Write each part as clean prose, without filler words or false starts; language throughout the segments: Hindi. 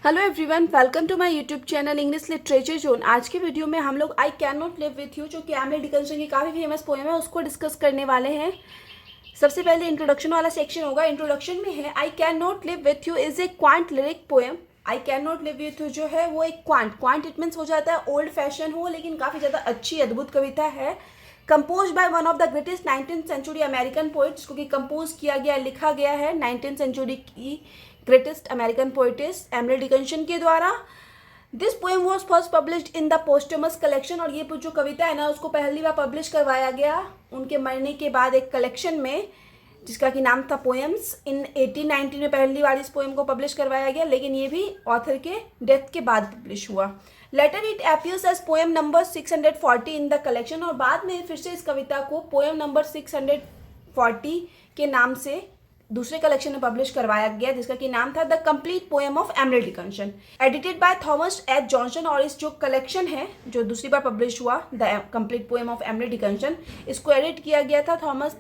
Hello everyone, welcome to my YouTube channel English literature zone. आज के वीडियो में हम लोग I can not live with you, जो कि एमिली डिकिंसन की काफ़ी फेमस पोएम है, उसको डिस्कस करने वाले हैं। सबसे पहले इंट्रोडक्शन वाला सेक्शन होगा। इंट्रोडक्शन में है I can not live with you is a quant lyric poem. I can not live with you जो है वो एक क्वांट इट मीन्स हो जाता है ओल्ड फैशन हो, लेकिन काफ़ी ज़्यादा अच्छी अद्भुत कविता है। Compose by one of the greatest 19th century American poet, जिसको कि कंपोज किया गया, लिखा गया है 19th सेंचुरी की greatest American poetess Emily Dickinson के द्वारा। This poem was first published in the posthumous collection, और ये जो कविता है ना उसको पहली बार पब्लिश करवाया गया उनके मरने के बाद एक कलेक्शन में, जिसका कि नाम था पोएम्स। इन 1890 में पहली बार इस पोएम को पब्लिश करवाया गया, लेकिन ये भी ऑथर के डेथ के बाद पब्लिश हुआ। Later it appears as poem number 640 in the collection, और बाद में फिर से इस कविता को पोएम नंबर 640 के नाम से दूसरे कलेक्शन में पब्लिश करवाया गया, जिसका कि नाम था the complete poem of Emily Dickinson, edited by Thomas H Johnson. और इस जो कलेक्शन है जो दूसरी बार पब्लिश हुआ, the complete poem of Emily Dickinson, इसको एडिट किया गया था थॉमस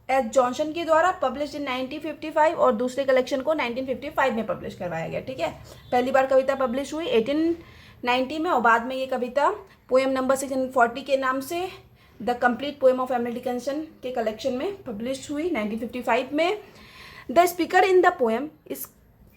एच जॉनसन के द्वारा, पब्लिश इन 1955, और दूसरे कलेक्शन को 1955 में पब्लिश करवाया गया। ठीक है, पहली बार कविता पब्लिश हुई 1890 में, और बाद में ये कविता पोएम नंबर 640 के नाम से the complete poem of Emily Dickinson के कलेक्शन में पब्लिश हुई 1955 में। The speaker in the poem, इस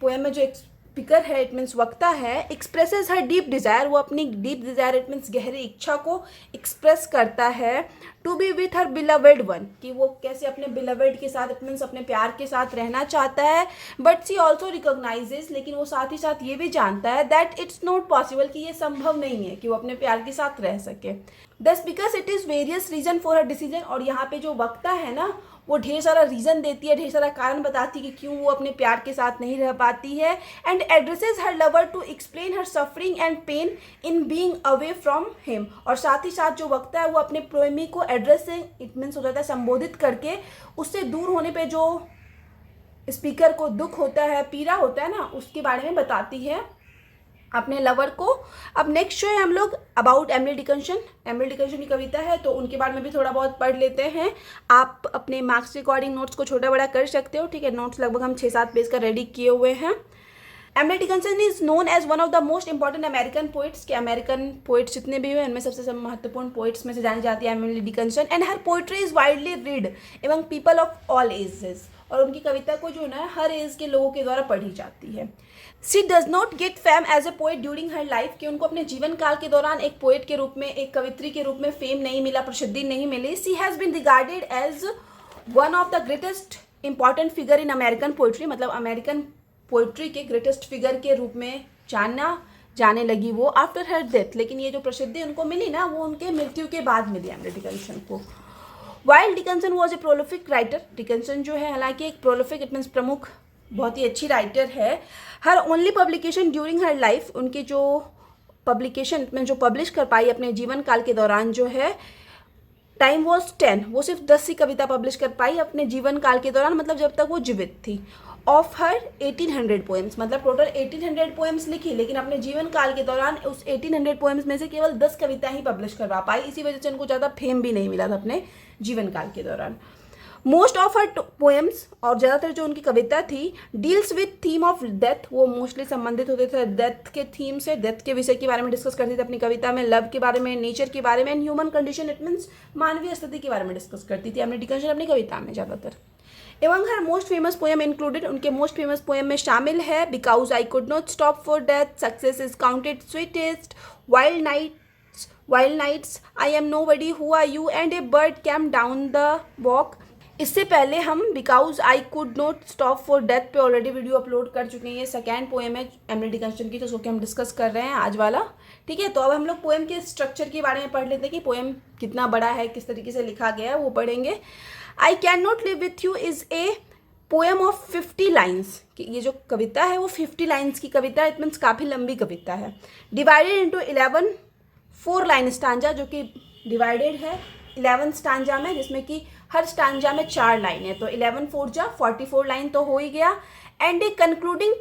पोएम में जो एक स्पीकर है, इट मीन्स वक्ता है, एक्सप्रेसेस हर डीप डिज़ायर, वो अपनी डीप डिज़ायर इट मीन्स गहरी इच्छा को एक्सप्रेस करता है, to be with her beloved one, कि वो कैसे अपने बिलवेड के साथ इट मीन्स अपने प्यार के साथ रहना चाहता है। बट सी ऑल्सो रिकोगनाइजेज, लेकिन वो साथ ही साथ ये भी जानता है दैट इट्स नॉट पॉसिबल, कि ये संभव नहीं है कि वो अपने प्यार के साथ रह सके। The speaker it is various reason for her decision, और यहाँ पे जो वक्ता है ना वो ढेर सारा रीज़न देती है, ढेर सारा कारण बताती है कि क्यों वो अपने प्यार के साथ नहीं रह पाती है। And addresses her lover to explain her suffering and pain in being away from him, और साथ ही साथ जो वक्ता है वो अपने प्रेमी को एड्रेस से इट मीन्स हो जाता है संबोधित करके, उससे दूर होने पे जो स्पीकर को दुख होता है, पीड़ा होता है ना, उसके बारे में बताती है अपने लवर को। अब नेक्स्ट जो है हम लोग about Emily Dickinson. Emily Dickinson की कविता है तो उनके बारे में भी थोड़ा बहुत पढ़ लेते हैं। आप अपने मार्क्स के अकॉर्डिंग नोट्स को छोटा बड़ा कर सकते हो। ठीक है, नोट्स लगभग हम 6-7 पेज का रेडी किए हुए हैं। Emily Dickinson is known as one of the most important American poets, के अमेरिकन पोइट्स जितने भी हुए उनमें सबसे महत्वपूर्ण पोइट्स में से जानी जाती है Emily Dickinson. And her poetry is widely read एवं पीपल ऑफ ऑल एजेस, और उनकी कविता को जो है हर एज के लोगों के द्वारा पढ़ी जाती है। She does not get fame as a poet during her life, कि उनको अपने जीवन काल के दौरान एक पोएट के रूप में, एक कवित्री के रूप में फेम नहीं मिला, प्रसिद्धि नहीं मिली। She has been regarded as one of the greatest important figure in American poetry, मतलब अमेरिकन पोइट्री के ग्रेटेस्ट फिगर के रूप में जाने लगी वो आफ्टर हर डेथ। लेकिन ये जो प्रसिद्धि उनको मिली ना वो उनके मृत्यु के बाद मिली एमिली डिकिंसन को। While Dickinson was a prolific writer, Dickinson जो है हालांकि एक प्रोलिफिक इट मीन्स प्रमुख, बहुत ही अच्छी राइटर है। Her only publication during her life, उनकी जो पब्लिकेशन में जो पब्लिश कर पाई अपने जीवन काल के दौरान जो है, टाइम वॉज 10, वो सिर्फ 10 ही कविता पब्लिश कर पाई अपने जीवन काल के दौरान, मतलब जब तक वो जीवित थी। ऑफ हर 1800 पोएम्स, मतलब टोटल 1800 पोएम्स लिखी, लेकिन अपने जीवन काल के दौरान उस 1800 पोएम्स में से केवल 10 कविता ही पब्लिश करवा पाई। इसी वजह से उनको ज़्यादा फेम भी नहीं मिला था अपने जीवन काल के दौरान। मोस्ट ऑफ हर पोएम्स, और ज़्यादातर जो उनकी कविता थी, deals with theme of death, वो मोस्टली संबंधित होते थे डेथ के थीम से, डेथ के विषय के बारे में डिस्कस करती थी अपनी कविता में, लव के बारे में, नेचर के बारे में, and human condition it means मानवीय स्थिति के बारे में डिस्कस करती थी एमिली डिकिंसन अपनी कविता में ज़्यादातर। एवं her most famous poem included, उनके मोस्ट फेमस पोएम में शामिल है because I could not stop for death, success is counted sweetest, wild nights, I am nobody, who are you, and a bird came down the walk. इससे पहले हम because I could not stop for death पे ऑलरेडी वीडियो अपलोड कर चुके हैं। ये सेकेंड पोएम है एमिली डिकिंसन की, जिसको कि हम डिस्कस कर रहे हैं आज वाला। ठीक है, तो अब हम लोग पोएम के स्ट्रक्चर के बारे में पढ़ लेते हैं कि पोएम कितना बड़ा है, किस तरीके से लिखा गया है, वो पढ़ेंगे। आई can not live with you is a poem of 50 lines, कि ये जो कविता है वो 50 लाइन्स की कविता है, इट मीन्स काफ़ी लंबी कविता है। डिवाइडेड इंटू 11 4 लाइन स्टांजा, जो कि डिवाइडेड है 11 स्टांजा में, जिसमें कि हर स्टांजा में 4 लाइन है, तो 11 4 जा 44 लाइन तो हो ही गया। And A concluding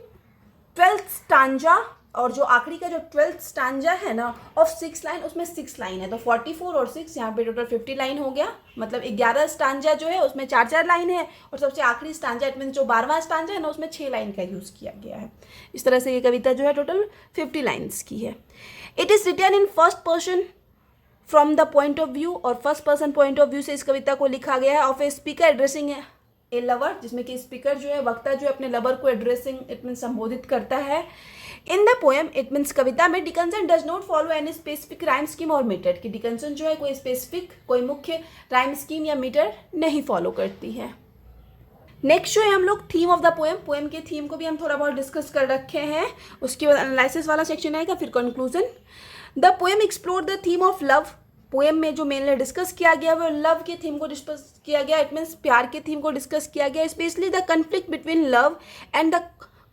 12th stanza और जो आखिरी का जो 12th स्टैंजा है ना ऑफ 6 लाइन, उसमें 6 लाइन है, तो 44 और 6 यहाँ पे टोटल 50 लाइन हो गया। मतलब 11 स्टैंजा जो है उसमें 4-4 लाइन है, और सबसे आखिरी स्टैंजा इट मीन जो 12वां स्टैंजा है ना उसमें 6 लाइन का यूज़ किया गया है। इस तरह से ये कविता जो है टोटल 50 लाइन्स की है। It is written in first person from the point of view, और first person point of view से इस कविता को लिखा गया है। Of a speaker addressing a lover, जिसमें कि स्पीकर जो है, वक्ता जो है अपने लवर को एड्रेसिंग इट मीन संबोधित करता है। In the poem it means कविता में Dickinson does not follow any specific rhyme scheme और मीटर, कि डिकन्सन जो है कोई स्पेसिफिक कोई मुख्य राइम स्कीम या मीटर नहीं फॉलो करती है। नेक्स्ट जो है हम लोग theme of the poem, poem के थीम को भी हम थोड़ा बहुत डिस्कस कर रखे हैं। उसके बाद एनालिसिस वाला सेक्शन आएगा, फिर conclusion. The poem explore the theme of love, poem में जो मेनली डिस्कस किया गया वो लव के थीम को डिस्कस किया गया, इट मीन्स प्यार के थीम को डिस्कस किया गया, specially the conflict between love and the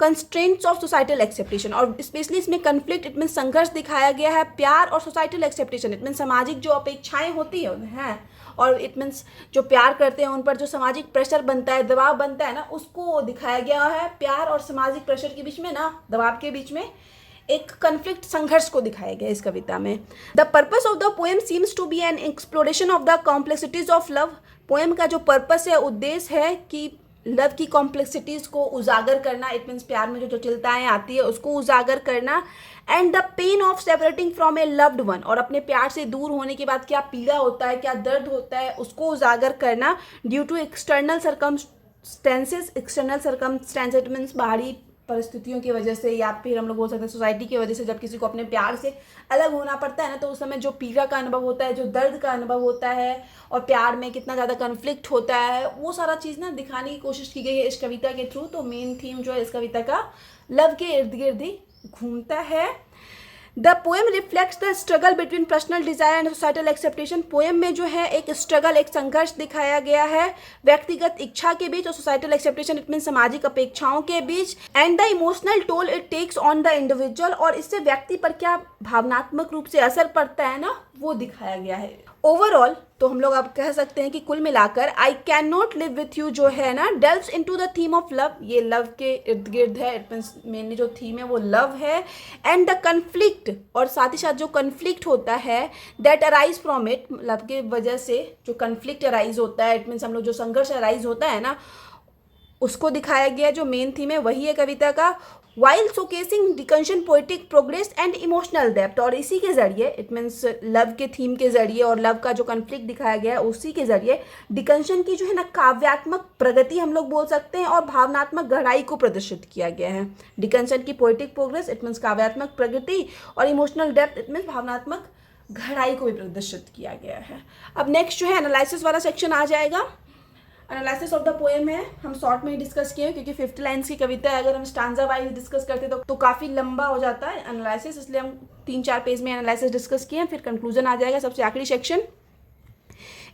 constraints of societal acceptation, और स्पेशली इसमें कन्फ्लिक्ट इट मीन संघर्ष दिखाया गया है प्यार और सोसाइटल एक्सेप्टेशन, इट मीन सामाजिक जो अपेक्षाएं होती हैं और इट मीन्स जो प्यार करते हैं उन पर जो सामाजिक प्रेशर बनता है, दबाव बनता है ना, उसको दिखाया गया है। प्यार और सामाजिक प्रेशर के बीच में ना, दबाव के बीच में एक कन्फ्लिक्ट संघर्ष को दिखाया गया इस कविता में। The purpose of the poem seems to be an exploration of the complexities of love, poem का जो पर्पस है, उद्देश्य है कि लव की कॉम्प्लेक्सिटीज को उजागर करना, इट मीन्स प्यार में जो जटिलताएं आती है उसको उजागर करना, and the pain of separating from A loved one, और अपने प्यार से दूर होने के बाद क्या पीड़ा होता है, क्या दर्द होता है, उसको उजागर करना due to external circumstances, external circumstance it means बाहरी परिस्थितियों की वजह से, या फिर हम लोग बोल सकते हैं सोसाइटी की वजह से। जब किसी को अपने प्यार से अलग होना पड़ता है ना, तो उस समय जो पीड़ा का अनुभव होता है, जो दर्द का अनुभव होता है, और प्यार में कितना ज़्यादा कन्फ्लिक्ट होता है, वो सारा चीज़ ना दिखाने की कोशिश की गई है इस कविता के थ्रू। तो मेन थीम जो है इस कविता का लव के इर्द गिर्द ही घूमता है। The poem reflects the struggle between personal desire and societal acceptation, poem में जो है एक स्ट्रगल, एक संघर्ष दिखाया गया है व्यक्तिगत इच्छा के बीच और सोसाइटल एक्सेप्टेशन इट मीन सामाजिक अपेक्षाओं के बीच, and the emotional toll it takes on the individual, और इससे व्यक्ति पर क्या भावनात्मक रूप से असर पड़ता है ना, वो दिखाया गया है। ओवरऑल तो हम लोग अब कह सकते हैं कि कुल मिलाकर I can not live with you जो है ना delves into the theme of love, ये लव के इर्द गिर्द है, इट मीन्स मेनली जो थीम है वो लव है, एंड द कन्फ्लिक्ट, और साथ ही साथ जो कन्फ्लिक्ट होता है that arise from it, love के वजह से जो कन्फ्लिक्ट अराइज होता है, इट मीन्स हम लोग जो संघर्ष अराइज होता है ना, उसको दिखाया गया। जो मेन थीम है वही है कविता का, while showcasing Dickinson poetic progress and emotional depth, और इसी के जरिए इट मीन्स लव के थीम के जरिए और लव का जो कन्फ्लिक्ट दिखाया गया है उसी के जरिए डिकन्शन की जो है ना काव्यात्मक प्रगति हम लोग बोल सकते हैं, और भावनात्मक गहराई को प्रदर्शित किया गया है। डिकन्शन की पोएटिक प्रोग्रेस इट मीन्स काव्यात्मक प्रगति, और इमोशनल डेप्थ इट मीन्स भावनात्मक गहराई को भी प्रदर्शित किया गया है। अब नेक्स्ट जो है एनालिसिस वाला सेक्शन आ जाएगा। एनालिसिस ऑफ द पोएम है, हम शॉर्ट में ही डिस्कस किए क्योंकि 50 लाइन्स की कविता है, अगर हम स्टांजा वाइज डिस्कस करते तो काफ़ी लंबा हो जाता है एनालिसिस, इसलिए हम 3-4 पेज में एनालिसिस डिस्कस किए हैं, फिर कंक्लूजन आ जाएगा सबसे आखिरी सेक्शन।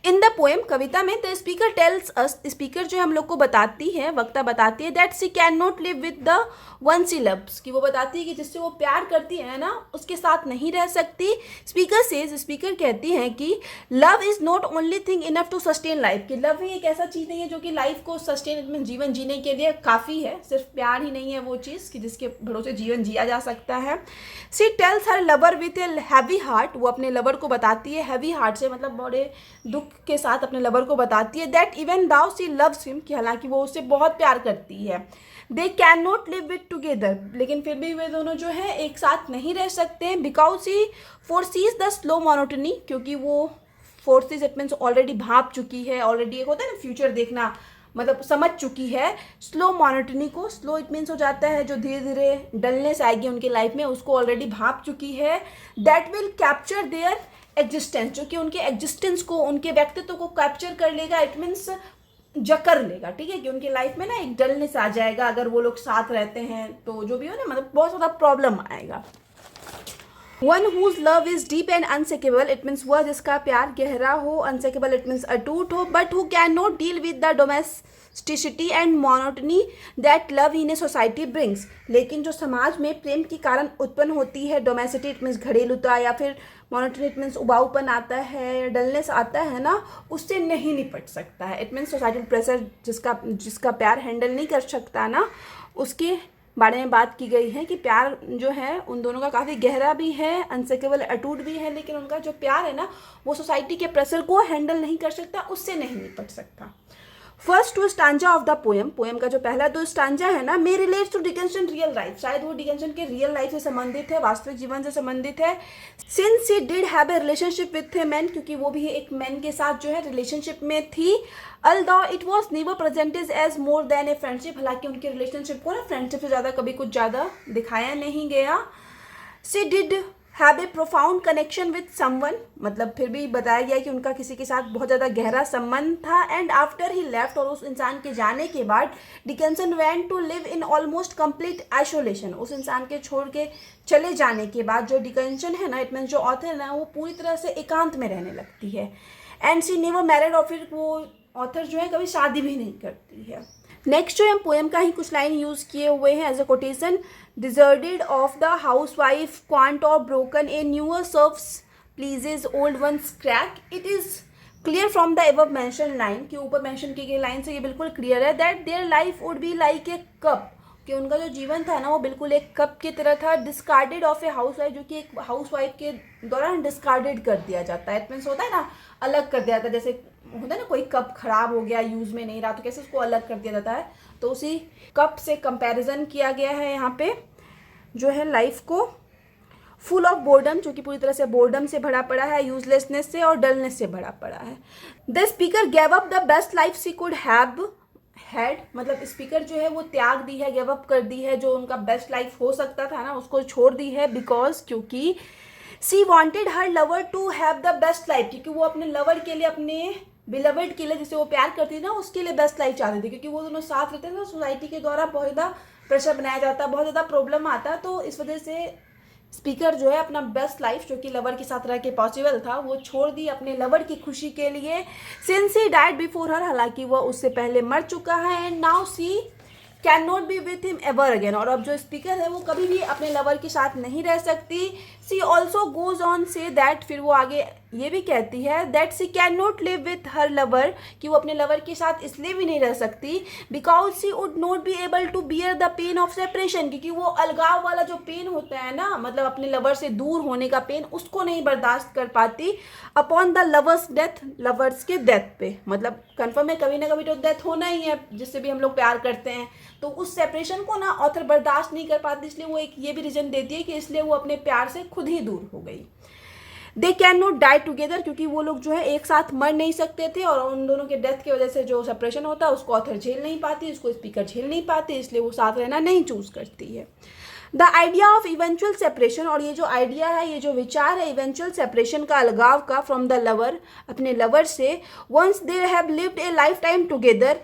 इन द पोएम, कविता में the speaker tells us, speaker जो हम लोग को बताती है, वक्ता बताती है that she can not live with the one she loves, कि वो बताती है कि जिससे वो प्यार करती है ना उसके साथ नहीं रह सकती। स्पीकर सेज, स्पीकर कहती हैं कि love is not only thing enough to sustain life, कि लव ही एक ऐसा चीज़ नहीं है जो कि लाइफ को सस्टेन में जीवन जीने के लिए काफ़ी है, सिर्फ प्यार ही नहीं है वो चीज़ कि जिसके भरोसे जीवन जिया जा सकता है। She tells her lover with a heavy heart, वो अपने लवर को बताती है हैवी हार्ट से, मतलब बड़े दुख के साथ अपने लवर को बताती है that even though she loves him, कि हालांकि वो उससे बहुत प्यार करती है। They can not live with together, लेकिन फिर भी वे दोनों जो है एक साथ नहीं रह सकते हैं। Because he foresees the slow monotony, क्योंकि वो फोर्सेज इट मीन्स ऑलरेडी भाप चुकी है, ऑलरेडी एक होता है ना फ्यूचर देखना, मतलब समझ चुकी है स्लो मोनोटनी को। स्लो इट मीन्स हो जाता है जो धीरे धीरे डलनेस आएगी उनकी लाइफ में, उसको ऑलरेडी भाप चुकी है। That will capture there existence, जो कि उनके एग्जिस्टेंस को, उनके व्यक्तित्व को कैप्चर कर लेगा, इट मीन्स जकर लेगा, ठीक है, कि उनके लाइफ में ना एक डलनेस आ जाएगा अगर वो लोग साथ रहते हैं, तो जो भी हो ना मतलब बहुत ज़्यादा प्रॉब्लम आएगा। One whose love is deep and unshakable, it means वह जिसका प्यार गहरा हो, अनसेकेबल इट मीन्स अटूट हो, but who can not deal with the domesticity and monotony that love in a society brings, लेकिन जो समाज में प्रेम के कारण उत्पन्न होती है, डोमेस्टिसिटी इट मीन्स घरेलूता, या फिर मोनोटनी इट मीन्स उबाऊपन आता है, डलनेस आता है ना, उससे नहीं निपट सकता है। इट मीन्स सोसाइटल प्रेशर जिसका प्यार हैंडल नहीं कर सकता ना, उसके बारे में बात की गई है कि प्यार जो है उन दोनों का काफ़ी गहरा भी है, अनसेकेबल, अटूट भी है, लेकिन उनका जो प्यार है ना वो सोसाइटी के प्रेशर को हैंडल नहीं कर सकता, उससे नहीं निपट सकता। First two stanza of the poem का जो पहला दो स्टांजा है ना, may relate to Dickinson real life, शायद वो डिकेंसन के रियल लाइफ से संबंधित है, वास्तविक जीवन से संबंधित है। Since she did have a relationship with a man, क्योंकि वो भी एक मैन के साथ जो है रिलेशनशिप में थी। Although it was never presented as more than a friendship, हालांकि उनके रिलेशनशिप को ना फ्रेंडशिप से ज़्यादा कभी कुछ ज़्यादा दिखाया नहीं गया। She did have a profound connection with someone, मतलब फिर भी बताया गया कि उनका किसी के साथ बहुत ज़्यादा गहरा संबंध था। एंड आफ्टर ही लेफ्ट, और उस इंसान के जाने के बाद Dickinson went to live in almost complete isolation, उस इंसान के छोड़ के चले जाने के बाद जो डिकेंसन है ना, इट मीन्स जो ऑथर है ना, वो पूरी तरह से एकांत में रहने लगती है। एंड शी नेवर मैरिड, और फिर वो ऑथर जो है कभी शादी भी नहीं करती है। नेक्स्ट जो हम पोएम का ही कुछ लाइन यूज़ किए हुए हैं as a quotation, deserted of the housewife quaint or broken a newer serves pleases old ones crack, it is clear from the above mention line, कि ऊपर मेंशन की गई लाइन से ये बिल्कुल क्लियर है that their life would be like a cup, कि उनका जो जीवन था ना वो बिल्कुल एक कप की तरह था। Discarded of a house wife, जो कि एक हाउस वाइफ के दौरान डिस्कार्डेड कर दिया जाता है, इट मीन्स होता है ना अलग कर दिया जाता है, जैसे होता है ना कोई कप खराब हो गया, यूज़ में नहीं रहा, तो कैसे उसको अलग कर दिया जाता है, तो उसी कप से कंपैरिजन किया गया है यहाँ पे जो है लाइफ को। फुल ऑफ बोर्डम, जो कि पूरी तरह से बोर्डम से भरा पड़ा है, यूजलेसनेस से और डलनेस से भरा पड़ा है। The speaker gave up the best life she could have had, मतलब स्पीकर जो है वो त्याग दी है, गिव अप कर दी है, जो उनका बेस्ट लाइफ हो सकता था ना उसको छोड़ दी है, बिकॉज क्योंकि she wanted her lover to have the best life, क्योंकि वो अपने लवर के लिए, अपने बिलवर्ड के लिए, जिसे वो प्यार करती थी ना, उसके लिए बेस्ट लाइफ चाहती थी, क्योंकि वो दोनों साथ रहते थे तो सोसाइटी के द्वारा बहुत ज़्यादा प्रेशर बनाया जाता, बहुत ज़्यादा प्रॉब्लम आता, तो इस वजह से स्पीकर जो है अपना बेस्ट लाइफ जो कि लवर के साथ रह के पॉसिबल था वो छोड़ दी अपने लवर की खुशी के लिए। Since he died before her, हालांकि वो उससे पहले मर चुका है। And now see can not be with him ever again, और अब जो स्पीकर है वो कभी भी अपने लवर के साथ नहीं रह सकती। She also goes on say that, फिर वो आगे ये भी कहती है that she can not live with her lover, कि वो अपने लवर के साथ इसलिए भी नहीं रह सकती because she would not be able to bear the pain of separation, क्योंकि वो अलगाव वाला जो पेन होता है ना, मतलब अपने लवर से दूर होने का पेन, उसको नहीं बर्दाश्त कर पाती। Upon the lovers death, lovers के डेथ पे, मतलब कन्फर्म है कभी ना कभी तो डेथ होना ही है जिससे भी हम लोग प्यार करते हैं, तो उस सेपरेशन को ना ऑथर बर्दाश्त नहीं कर पाती, इसलिए वो एक ये भी रीजन देती है कि इसलिए वो अपने प्यार से खुद ही दूर हो गई। They can not die together, क्योंकि वो लोग जो है एक साथ मर नहीं सकते थे, और उन दोनों के डेथ की वजह से जो सेपरेशन होता है उसको ऑथर झेल नहीं पाती, उसको स्पीकर झेल नहीं पाती, इसलिए वो साथ रहना नहीं चूज करती है। The idea of eventual separation, और ये जो आइडिया है, ये जो विचार है इवेंचुअल सेपरेशन का, अलगाव का, फ्रॉम द लवर, अपने लवर से, once they have lived a lifetime together,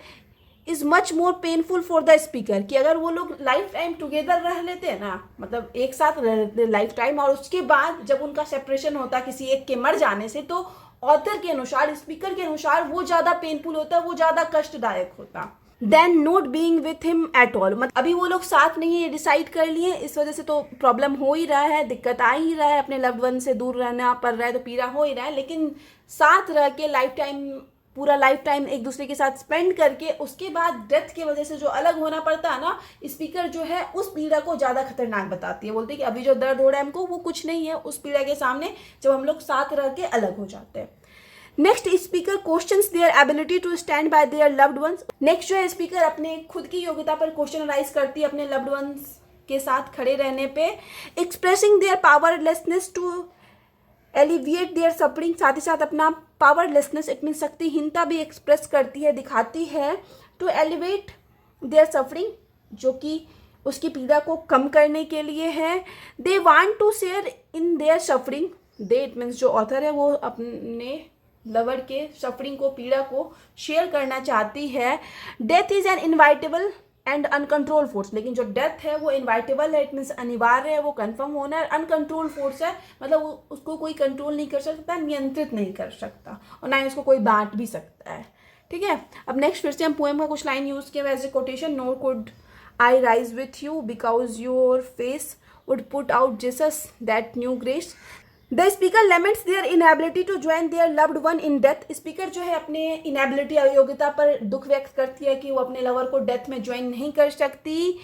is much more painful for the speaker, कि अगर वो लोग लाइफ टाइम टुगेदर रह लेते हैं ना, मतलब एक साथ रह लेते लाइफ टाइम, और उसके बाद जब उनका सेपरेशन होता किसी एक के मर जाने से, तो ऑथर के अनुसार, स्पीकर के अनुसार वो ज़्यादा पेनफुल होता, वो ज़्यादा कष्टदायक होता then not being with him at all. मतलब अभी वो लोग साथ नहीं है, ये डिसाइड कर लिए, इस वजह से तो प्रॉब्लम हो ही रहा है, दिक्कत आ ही रहा है, अपने लव्ड वन से दूर रहना पड़ रहा है तो पीड़ा हो ही रहा है, लेकिन साथ रह के लाइफ टाइम, पूरा लाइफ टाइम एक दूसरे के साथ स्पेंड करके उसके बाद डेथ की वजह से जो अलग होना पड़ता है ना, स्पीकर जो है उस पीड़ा को ज़्यादा खतरनाक बताती है, बोलती है कि अभी जो दर्द हो रहा है हमको वो कुछ नहीं है उस पीड़ा के सामने जब हम लोग साथ रह के अलग हो जाते हैं। Next speaker questions their ability to stand by their loved ones. Next जो है स्पीकर अपने खुद की योग्यता पर क्वेश्चन राइज करती है अपने लव्ड वंस के साथ खड़े रहने पे। Expressing their powerlessness to alleviate their suffering, साथ ही साथ अपना पावरलेसनेस, इट मीन शक्तिहीनता भी एक्सप्रेस करती है, दिखाती है। टू एलिवेट देयर सफरिंग, जो कि उसकी पीड़ा को कम करने के लिए है। They want to share in their suffering, they it means जो ऑथर है वो अपने लवर के सफरिंग को, पीड़ा को शेयर करना चाहती है। Death is an inevitable and uncontrol force, लेकिन जो डेथ है वो इनवाइटेबल है, इट मीन्स अनिवार्य है, वो कंफर्म होना है। अनकंट्रोल फोर्स है, मतलब उसको कोई कंट्रोल नहीं कर सकता, नियंत्रित नहीं कर सकता, और ना ही उसको कोई बांट भी सकता है। ठीक है, अब नेक्स्ट फिर से हम पोएम का कुछ लाइन यूज किया as a quotation. Nor could I rise with you because your face would put out Jesus that new grace. The speaker laments their inability to join their loved one in death. Speaker जो है अपने इनएबिलिटी, अयोग्यता पर दुख व्यक्त करती है कि वो अपने लवर को डेथ में ज्वाइन नहीं कर सकती।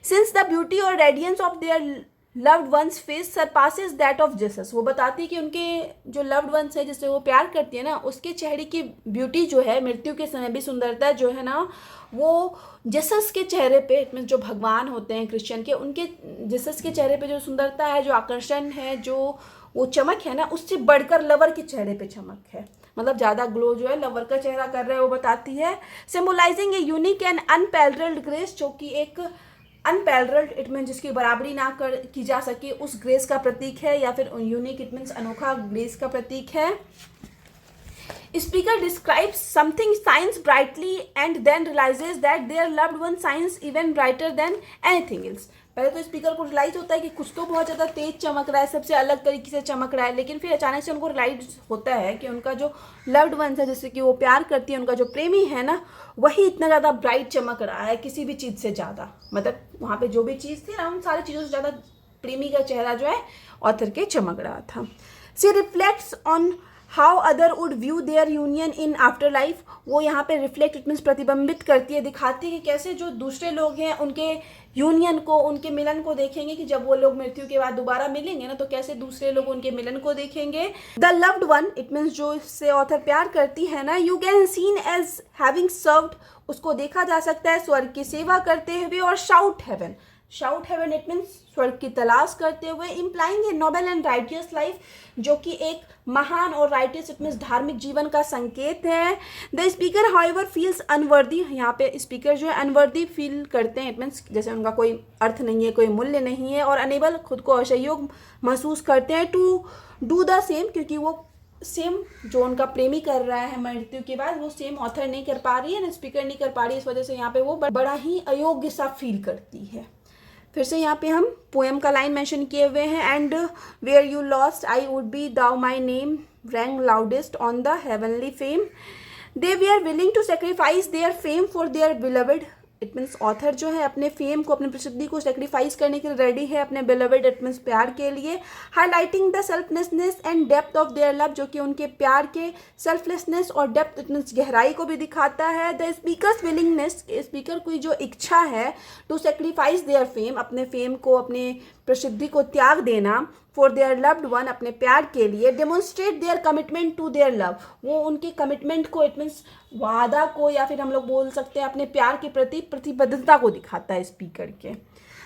सिंस द ब्यूटी और radiance of their loved ones face surpasses that of Jesus. वो बताती है कि उनके जो लव्ड वंस है जिससे वो प्यार करती है ना, उसके चेहरे की ब्यूटी जो है, मृत्यु के समय भी सुंदरता जो है ना, वो जीसस के चेहरे पे, मीन्स जो भगवान होते हैं क्रिश्चियन के, उनके जीसस के चेहरे पे जो सुंदरता है, जो आकर्षण है, जो वो चमक है ना, उससे बढ़कर लवर के चेहरे पे चमक है। मतलब ज़्यादा ग्लो जो है लवर का चेहरा कर रहा है, वो बताती है। Symbolising a unique and unparalleled grace, जो कि एक अनपैरेलल्ड इट मीन जिसकी बराबरी ना की जा सके उस ग्रेस का प्रतीक है, या फिर यूनिक इट मीन्स अनोखा ग्रेस का प्रतीक है। Speaker describes something shines brightly and then realizes that their loved one shines even brighter than anything else. पहले तो स्पीकर को रियलाइज होता है कि कुछ तो बहुत ज़्यादा तेज चमक रहा है, सबसे अलग तरीके से चमक रहा है, लेकिन फिर अचानक से उनको रियलाइज होता है कि उनका जो लव्ड वंस है, जिससे कि वो प्यार करती है, उनका जो प्रेमी है ना, वही इतना ज़्यादा ब्राइट चमक रहा है किसी भी चीज़ से ज़्यादा। मतलब वहाँ पे जो भी चीज़ थी ना, उन सारी चीज़ों से ज़्यादा प्रेमी का चेहरा जो है ऑथर के चमक रहा था। She reflects on how other would view their union in afterlife. वो यहाँ पे रिफ्लेक्ट इट मीन्स प्रतिबिंबित करती है, दिखाती है कि कैसे जो दूसरे लोग हैं उनके यूनियन को, उनके मिलन को देखेंगे, कि जब वो लोग मृत्यु के बाद दोबारा मिलेंगे ना, तो कैसे दूसरे लोग उनके मिलन को देखेंगे। The loved one it means जो इससे ऑथर प्यार करती है ना, you can seen as having served, उसको देखा जा सकता है स्वर्ग की सेवा करते हुए, और shout heaven, shout heaven it means स्वर्ग की तलाश करते हुए, implying a noble and righteous life, जो कि एक महान और राइटियस इट मीन्स धार्मिक जीवन का संकेत है। The speaker however feels unworthy, यहाँ पे स्पीकर जो है अनवर्दी फील करते हैं, इट मीन्स जैसे उनका कोई अर्थ नहीं है, कोई मूल्य नहीं है, और अनेबल खुद को असहयोग महसूस करते हैं टू डू द सेम, क्योंकि वो सेम जो उनका प्रेमी कर रहा है मृत्यु के बाद, वो सेम ऑथर नहीं कर पा रही है ना, स्पीकर नहीं कर पा रही है, इस वजह से यहाँ पे वो बड़ा ही अयोग्य सा फील करती है। फिर से यहाँ पे हम पोएम का लाइन मेंशन किए हुए हैं। And where you lost I would be though my name rang loudest on the heavenly fame, they we are willing to sacrifice their fame for their beloved. It means author जो है अपने फेम को, अपनी प्रसिद्धि को सेक्रीफाइस करने के लिए रेडी है अपने बिलवड इट मीन्स प्यार के लिए। Highlighting the selflessness and depth of their love, जो कि उनके प्यार के सेल्फलेसनेस और डेप्थ इट मीन्स गहराई को भी दिखाता है। द स्पीकर्स विलिंगनेस, स्पीकर की जो इच्छा है टू सेक्रीफाइस देयर फेम, अपने फेम को, अपने प्रसिद्धि को त्याग देना, फॉर देयर लव्ड वन, अपने प्यार के लिए। Demonstrate their commitment to their love, वो उनके कमिटमेंट को इट मीन्स वादा को, या फिर हम लोग बोल सकते हैं अपने प्यार के प्रति प्रतिबद्धता को दिखाता है स्पीकर के।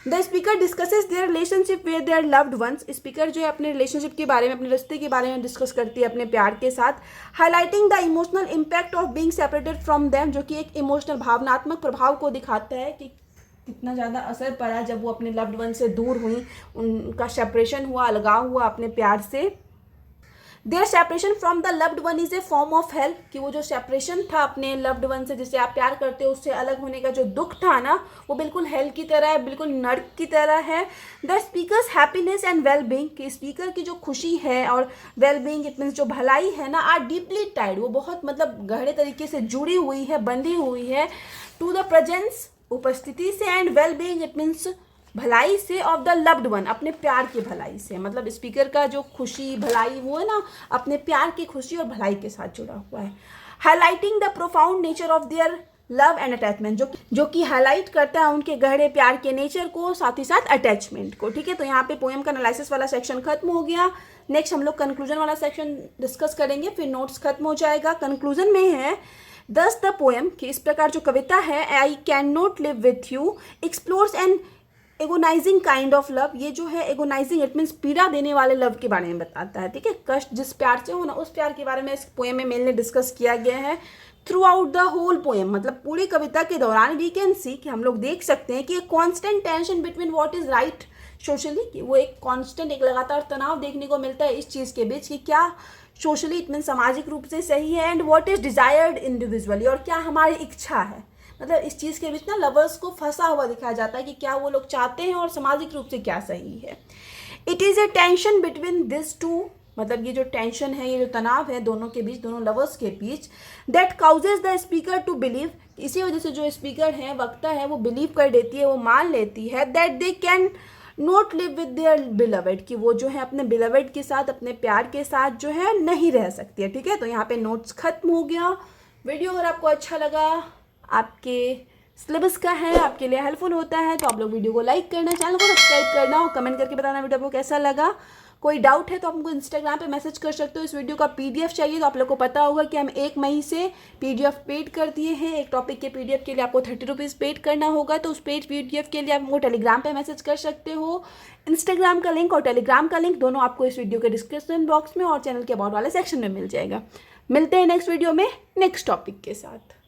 The speaker discusses their relationship with their loved once, speaker जो है अपने रिलेशनशिप के बारे में, अपने रिश्ते के बारे में डिस्कस करती है अपने प्यार के साथ। Highlighting the emotional impact of being separated from them, जो कि एक इमोशनल भावनात्मक प्रभाव को दिखाता है कि कितना ज़्यादा असर पड़ा जब वो अपने लव्ड वन से दूर हुई, उनका सेपरेशन हुआ, अलगाव हुआ अपने प्यार से। Their separation from the loved one is a form of hell, कि वो जो सेपरेशन था अपने लव्ड वन से, जिससे आप प्यार करते हो, उससे अलग होने का जो दुख था ना, वो बिल्कुल हेल की तरह है, बिल्कुल नर्क की तरह है। The speakers happiness and well being, कि स्पीकर की जो खुशी है और वेल बीइंग इट मीन्स जो भलाई है ना, आर डीपली टाइड, वो बहुत मतलब गहरे तरीके से जुड़ी हुई है, बंधी हुई है, टू द प्रेजेंस, उपस्थिति से, and well being it means भलाई से, ऑफ द लव्ड वन, अपने प्यार की भलाई से। मतलब स्पीकर का जो खुशी भलाई वो है ना, अपने प्यार की खुशी और भलाई के साथ जुड़ा हुआ है। Highlighting the profound nature of their love and attachment, जो कि हाईलाइट करता है उनके गहरे प्यार के नेचर को, साथ ही साथ अटैचमेंट को। ठीक है, तो यहाँ पे पोएम का एनालिसिस वाला सेक्शन खत्म हो गया। नेक्स्ट हम लोग कंक्लूजन वाला सेक्शन डिस्कस करेंगे, फिर नोट्स खत्म हो जाएगा। कंक्लूजन में है दस द पोएम, कि इस प्रकार जो कविता है, I can not live with you explores an agonising kind of love, ये जो है एगोनाइजिंग इट मीन्स पीड़ा देने वाले लव के बारे में बताता है। ठीक है, कष्ट जिस प्यार से हो ना, उस प्यार के बारे में इस पोएम में मेनली डिस्कस किया गया है। Throughout the whole poem, मतलब पूरी कविता के दौरान वी कैन सी, कि हम लोग देख सकते हैं कि एक constant tension between what is right socially, कि वो एक कॉन्स्टेंट, एक लगातार तनाव देखने को मिलता है इस चीज़ के बीच, कि क्या सोशली इट मीन सामाजिक रूप से सही है, and what is desired individually, और क्या हमारी इच्छा है। मतलब इस चीज़ के बीच ना लवर्स को फंसा हुआ दिखाया जाता है कि क्या वो लोग चाहते हैं और सामाजिक रूप से क्या सही है। It is a tension between this two, मतलब ये जो टेंशन है, ये जो तनाव है दोनों के बीच, दोनों लवर्स के बीच, that causes the speaker to believe, इसी वजह से जो स्पीकर है, वक्ता है, वो बिलीव कर देती है, वो मान लेती है, that they can not live with their beloved, कि वो जो है अपने बिलवड के साथ, अपने प्यार के साथ जो है नहीं रह सकती है। ठीक है, तो यहाँ पे नोट्स खत्म हो गया। वीडियो अगर आपको अच्छा लगा, आपके सिलेबस का है, आपके लिए हेल्पफुल होता है। तो आप लोग वीडियो को लाइक करना, चैनल को सब्सक्राइब करना और कमेंट करके बताना वीडियो आपको कैसा लगा। कोई डाउट है तो आप हमको इंस्टाग्राम पे मैसेज कर सकते हो। इस वीडियो का पीडीएफ चाहिए तो आप लोग को पता होगा कि हम 1 मई से पीडीएफ पेड कर दिए हैं। एक टॉपिक के पीडीएफ के लिए आपको 30 रुपीज़ पेड करना होगा। तो उस पेड पीडीएफ के लिए आप हमको टेलीग्राम पे मैसेज कर सकते हो। इंस्टाग्राम का लिंक और टेलीग्राम का लिंक दोनों आपको इस वीडियो के डिस्क्रिप्शन बॉक्स में और चैनल के अबाउट वाले सेक्शन में मिल जाएगा। मिलते हैं नेक्स्ट वीडियो में नेक्स्ट टॉपिक के साथ।